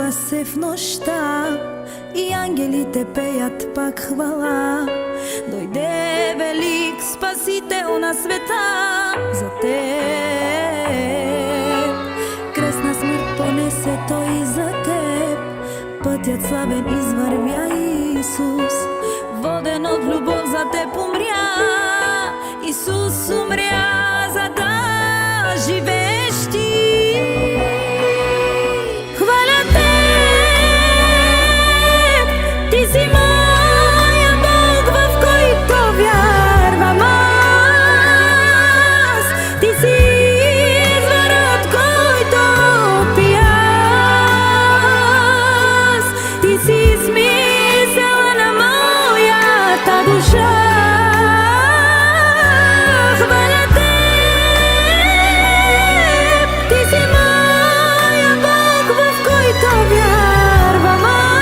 Събужда се в нощта и ангелите пеят пак хвала. Дойде велик Спасител на света за теб. Кресна смърт понесе той за теб, пътят славен извървя Исус. Воден от любов за теб умря, Исус умря за да живееш ти. Хваля теб, ти си моя Бог, в който вярвам аз. Ти си изворът, който пия аз. Ти си смисъла на моята душа. Хваля теб, ти си моя Бог, в който вярвам аз.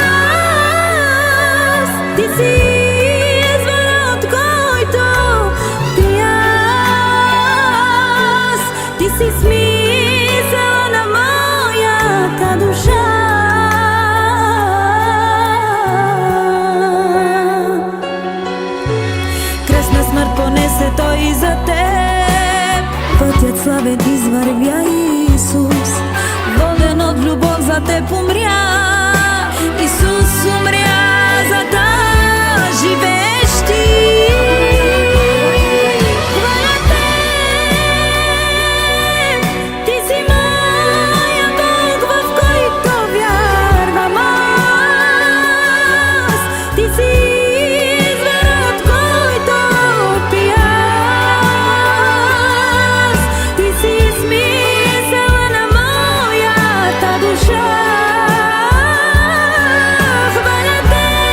Ти си изворът, който пия аз. Ти си смисъла на моята душа. Кресна смърт понесе той за теб, пътят славен извървя Исус. Воден от любов за теб умря, Исус умря за да живееш ти. Хваля теб, ти си моя Бог, в който вярвам аз. Ти си изворът, който пия аз. Ти си смисъла на моята душа. Хваля теб,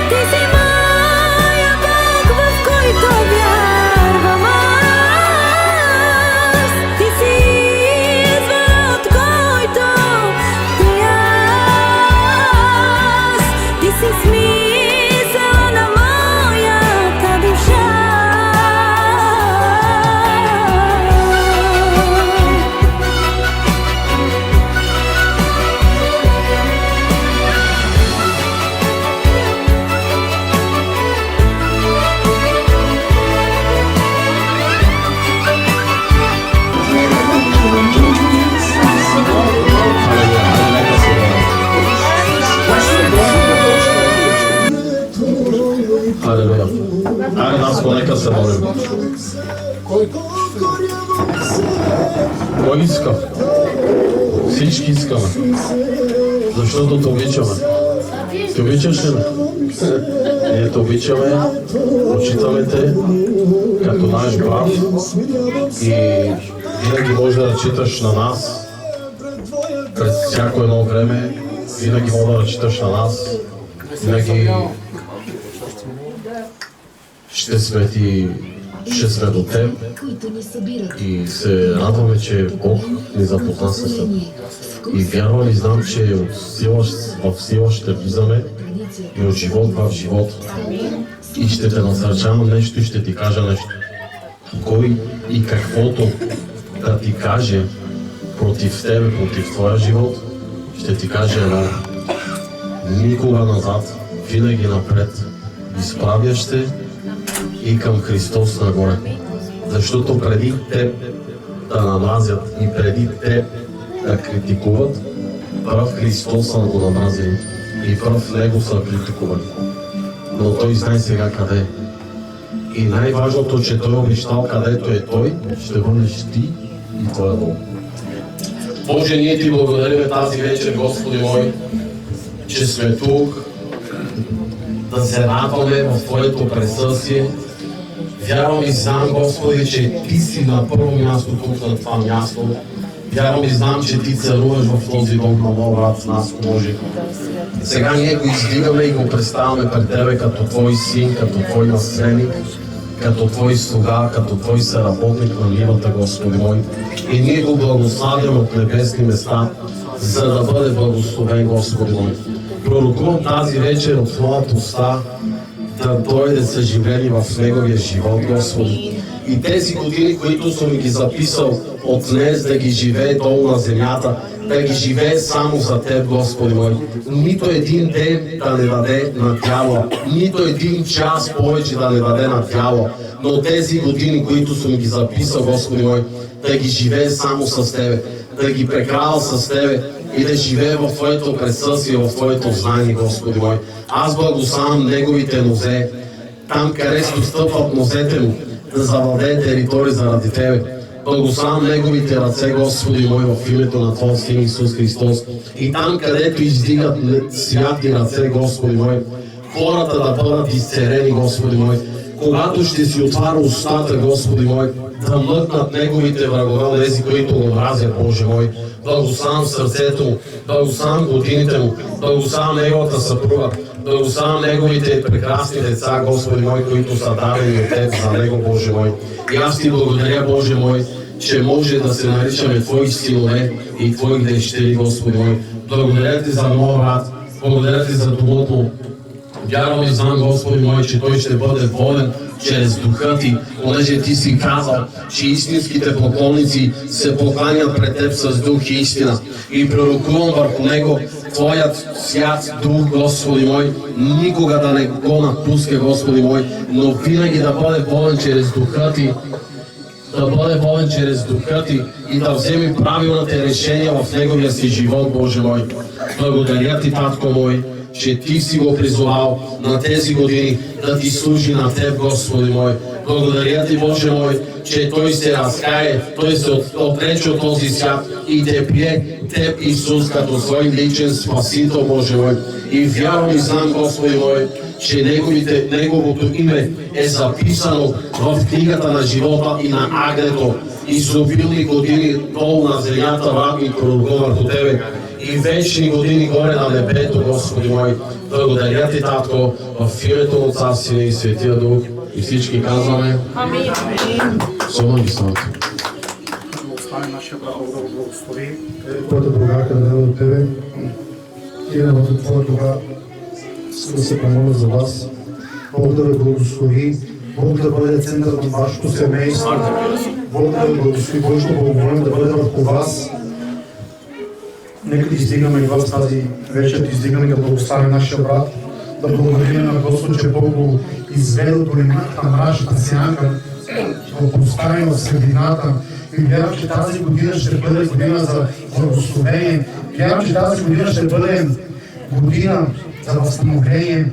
ти си моя Бог, в който вярвам аз. Ти си изворът, който пия аз. Ти си смисъла на моята душа. Алелуя. Айде, Наско, нека се молим. Кой иска? Всички искаме. Защото те обичаме. Ти обичаш ли ме? Ние те обичаме, почитаме те като наш брат и винаги можеш да разчиташ на нас. През всяко едно време винаги можеш да разчиташ на нас. Винаги ще сме до теб и се радваме, че Бог ни запозна с теб. И вярвам и знам, че от сила в сила ще влизаме и от живот в живот. И ще те насърчавам нещо и ще ти кажа нещо. Кой и каквото да ти каже против тебе, против твоя живот, ще ти каже едно. Никога назад, винаги напред, изправяш се и към Христос нагоре. Защото преди теб да намразят и преди теб да критикуват, прав Христос са го намразили и прав Него са критикували. Но Той знае сега къде е. И най-важното, че Той обещал където е Той, ще бъдеш ти и Твоя дом. Боже, ние Ти благодарим тази вечер, Господи мой, че сме тук, да се радваме в Твоето присъствие. Вярвам и знам, Господи, че Ти си на първо място тук на това място. Вярвам и знам, че Ти царуваш в този дом на моя брат Наско Божи. Сега ние го издигаме и го представяме пред Тебе като Твой син, като Твой наследник, като Твой слуга, като Твой съработник на нивата, Господи мой. И ние го благославяме от небесни места, за да бъде благословен, Господи мой. Пророкувам тази вечер от Твоята уста да дойде съживление в Неговия живот, Господи. И тези години, които съм ги записал от днес да ги живее долу на земята, да ги живее само за Теб, Господи мой. Нито един ден да не даде на тяло, нито един час повече да не даде на тяло, но тези години, които съм ги записал, Господи мой, да ги живее само с Тебе, да ги прекарал с Тебе и да живее в Твоето присъствие, в Твоето знание, Господи мой. Аз благославям неговите нозе, там където стъпват нозете му, да завладее територии заради Тебе. Благославям неговите ръце, Господи мой, в името на Твоя Син Исус Христос. И там, където издигат святи ръце, Господи мой, хората да бъдат изцелени, Господи мой. Когато ще си отваря устата, Господи мой, да млъкнат неговите врагове, тези, които го мразят, Боже мой. Благославям сърцето му, благославям годините му, благославям неговата съпруга, благославям неговите прекрасни деца, Господи мой, които са дадени от Теб за него, Боже мой. И аз Ти благодаря, Боже мой, че може да се наричаме Твои синове и Твои дъщери, Господи мой. Благодаря Ти за моя брат, благодаря Ти за думата му. Вярвам и знам, Господи мой, че той ще бъде воден чрез духа Ти, понеже Ти си казал, че истинските поклонници се покланят пред Теб с дух и истина. И пророкувам върху него Твоят свят дух, Господи мой, никога да не го напуска, Господи мой, но винаги да бъде воден чрез духа Ти, да бъде воден чрез духа Ти и да вземе правилните решения в неговия си живот, Боже мой. Благодаря Ти, Татко мой, че Ти си го призовал на тези години да Ти служи на Теб, Господи мой. Благодаря Ти, Боже мой, че Той се разкае, Той се отрече от този свят и Те прие Теб, Исус, като свой личен Спасител, Боже мой. И вярвам и знам, Господи мой, че Неговото име е записано в книгата на живота и на Агнето. И с обилни години долу на земята върви пророкува върху Тебе. И вечни години горе на небето, Господи мой. Благодаря Ти, Татко, в името на Отца, Сина и Светия Дух. И всички казваме Амин. Сома ги славата. Благослови нашия брат, да го благослови. Твоята другарка да даде от Тебе. И да бъде Твоя друга. Да се помоля за Вас. Бог да Ви благослови. Бог да бъде центърът на Вашето семейство. Бог да Ви благослови. Божието благоволение да бъде върху Вас. Нека да издигаме и Вас тази вечер, да издигаме да благославим нашия брат. Да благодарим на Господ, че Бог го изведе от долината на мрачната сянка, да го постави в средината. И вярвам, че тази година ще бъде година за благословение. Вярвам, че тази година ще бъде година за възстановление.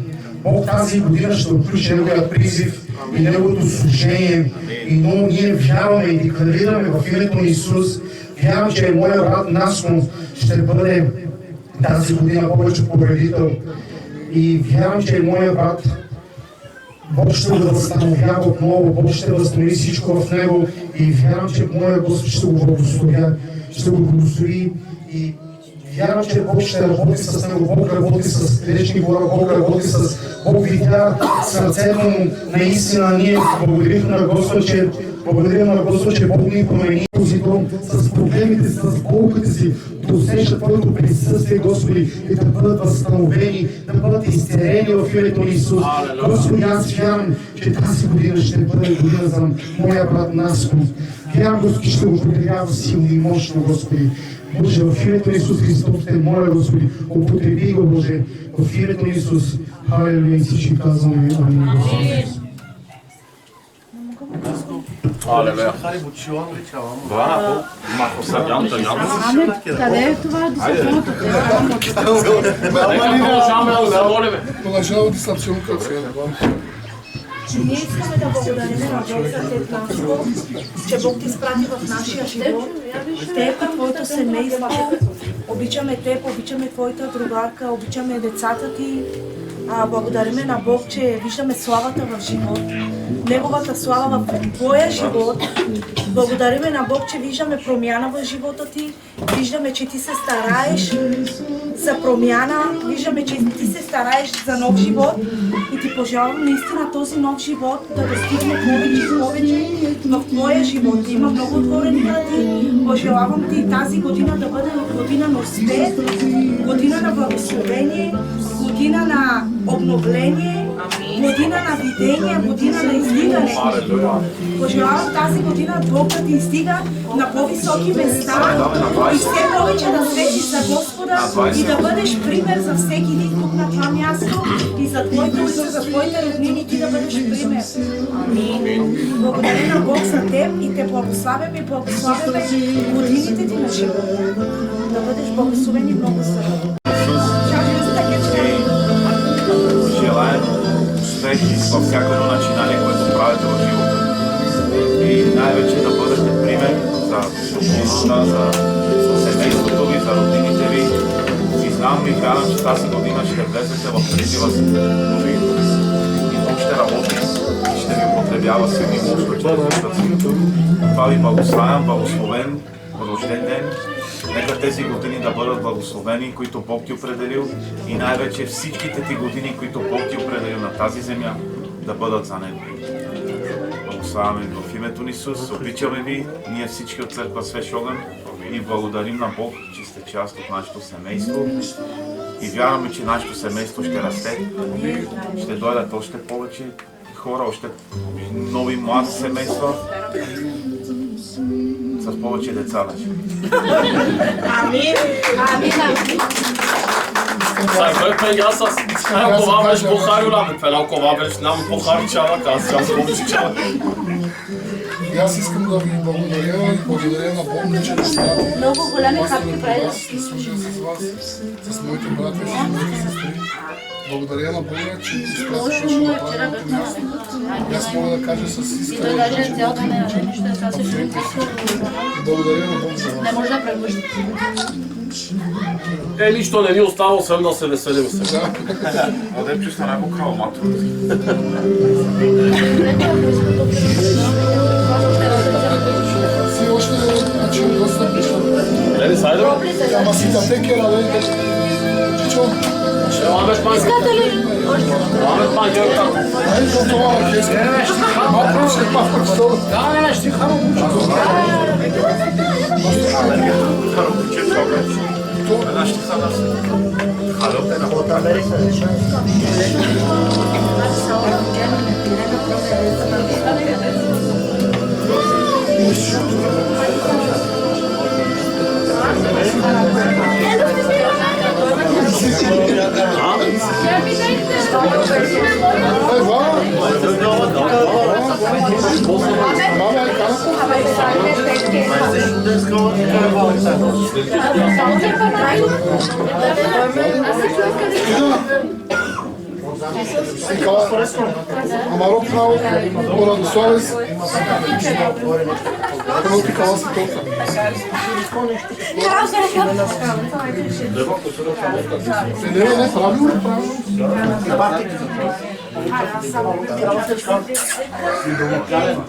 Бог тази година ще отключи Неговия призив и Неговото служение. И много ние вярваме и декларираме в името на Исус. Вярвам, че моя брат Наско ще бъде тази година повече победител. И вярвам, че моя брат Бог ще го възстановява отново, Бог ще възстанови всичко в него. И вярвам, че моя Господ ще го благослови. И вярвам, че Бог ще работи с него, Бог работи с грешни хора, Бог работи с Бог видя сърцето му. Наистина ние благодарим на Господ, че Бог ни промени с проблемите, с болките си, да усещат Твоето присъствие, Господи, и да бъдат възстановени, да бъдат изцелени в името на Исус. Господи, аз вярвам, че тази година ще бъде година за моя брат Наско. Вярвам, Господи, ще го потребява силно и мощно, Господи. Боже, в името на Исус Христос те моля, Господи, употреби го, Боже, в името на Исус. Халелуя, и всички казваме Амин, Господи. Алелуя. Къде е това дисциплината? Ние искаме да благодарим на Бог за теб, Наско, че Бог ти изпрати в нашия живот, теб и твоето семейство. Обичаме теб, обичаме твоята другарка, обичаме децата ти. Благодариме на Бог, че виждаме славата в живот, Неговата слава в твоя живот. Благодариме на Бог, че виждаме промяна в живота ти, виждаме, че ти се стараеш за промяна, виждаме, че ти се стараеш за нов живот и ти пожелавам наистина този нов живот да достигне повече и повече в твоя живот. Има много отворени врати. Пожелавам ти тази година да бъде година на успех, година на благословение, година на обновление Година на видение, година на издигане. Пожелавам тази година Бог да ти издига на по-високи места и все повече да светиш за Господа и да бъдеш пример за всеки един тук на това място и за твоите улица, за твоите роднини, ти да бъдеш пример. Благодаря на Бог за теб и те благославяме и благославяме годините ти на живота. Да бъдеш благословен и благословен. Желаем успехи във всяко едно начинание, което правите в живота. И най-вече да бъдете пример за духовността, за семейството ви, за роднините ви. И знам и вярвам, че тази година ще влезете в призива си. И Бог ще работи и ще ви употребява силни мощи чрез душата си. Това ви благославям, благословен рожден ден. Нека тези години да бъдат благословени, които Бог ти определил и най-вече всичките ти години, които Бог ти определил на тази земя, да бъдат за Него. Благославяме в името на Исус, обичаме ви, ние всички от църква Свещ огън и благодарим на Бог, че сте част от нашето семейство и вярваме, че нашето семейство ще расте, ще дойдат още повече хора, още нови млади семейства. С повече деца вече. Амин. Sai foi pegar essas. Eu kovava as porcaria lá, me pegar o kovava as não porcaria chava casa, já se pode chava. И аз искам да ви благодаря и благодаря на Бог, че разпрати Много големи хапки прави. аз да служа с вас, с моите братя и моите сестри. Благодаря на Бога, че изпратиш на правилното място. И аз мога да кажа с искрено Даже значение. цялата не нещо е тази шумка. И благодаря на Бог за вас. Не може да прегуши. Нищо не ни остава, освен да се веселим сега. Одем, че сте най-букал матро. Си още начин доста пиша. Ели, сайде бе? Ама си да текера, бе. Чичо, Ще ламеш пан. Ламеш пан, геро како. ай, то това е кеска. Матро ще пахва стола. Да, не, ще харо муча. Ай, ва. Мама, ай, канко. Амаро право, Радославец, Панопи Каласи Тока. Не, правилно.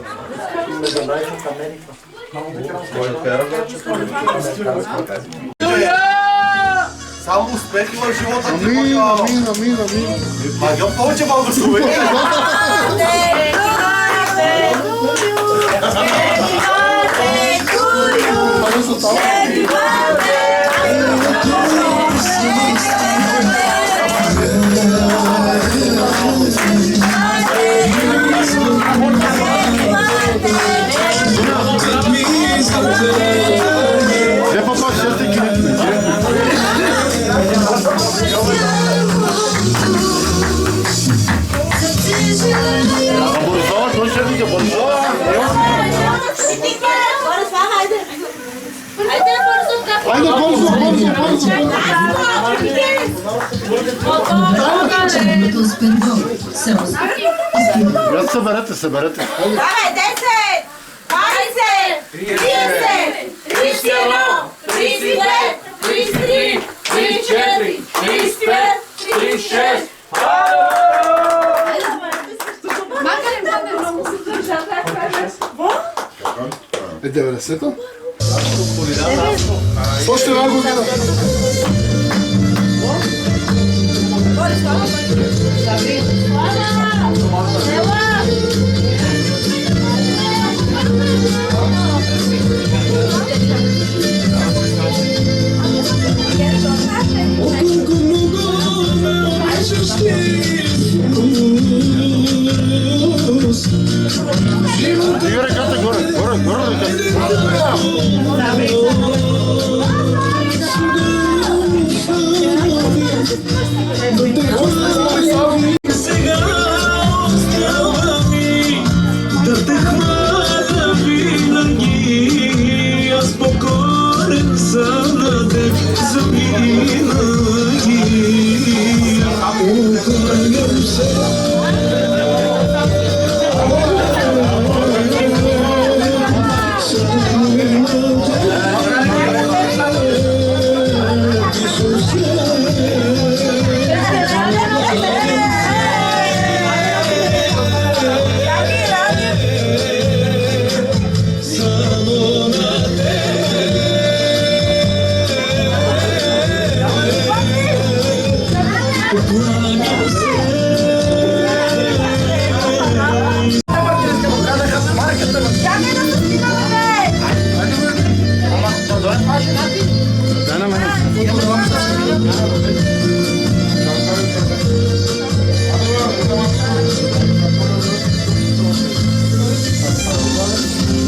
Само успехи в живота ти, Амин, амин, амин, амин. Магио, повече благословени. Това са там. Айде, бързо, бързо, бързо. Съберете, съберете. Давай, 10, 20, 30, 31, 32, 33, 34, 35, 36. Е, 90-та? Още една година. Como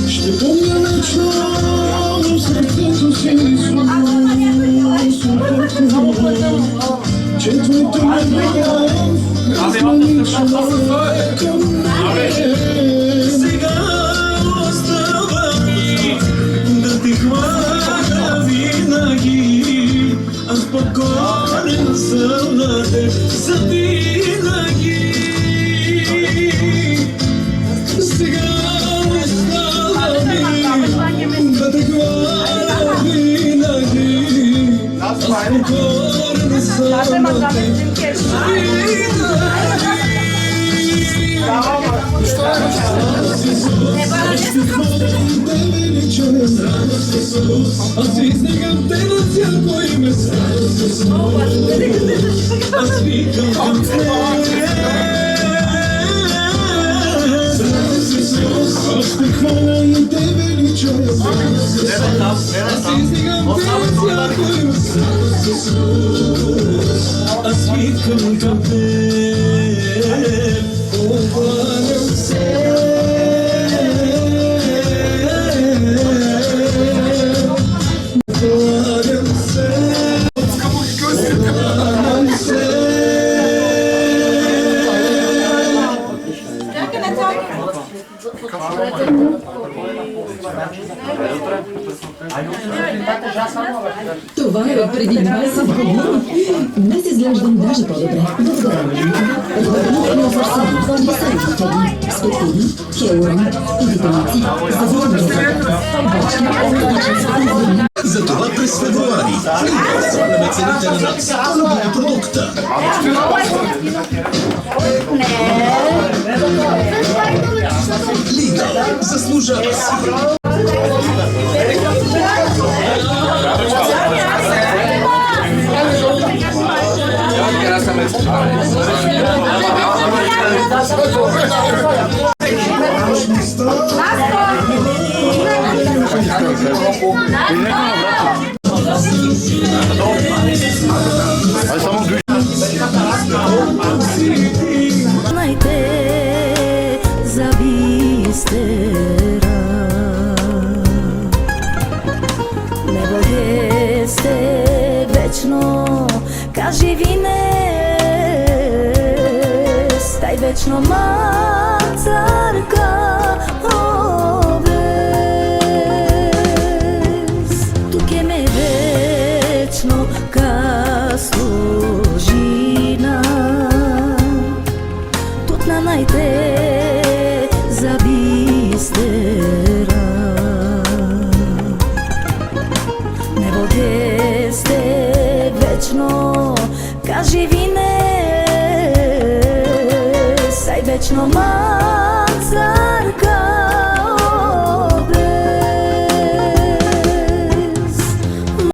Ще помня вечно сърцето си че твоята любов безгранична към мен. Сега остава ми да ти хваля винаги, аз покорен съм на теб завинаги. Сега остава ми да те хваля винаги, аз покорен съм на теб завинаги. Аз изнигам те на всяко име, аз викам към те. Аз те хваля и те величая, аз изнигам те на всяко име, аз викам към те. Обладам се. Това е преди 20 години. Днес изглеждам даже по-добре. Благодаря. Спективи, хиалурон и витаминци за винаги. Затова през февруари сваляме цените на над 100 набори продукта. Lidl заслужава си. Знайте за бистера, небо сте вечно, кажи винес, taj večno macarka oves, tu ke me večno ka služina, tut na najte za bistera, nebo ste večno, kaži vines, aj večno macarka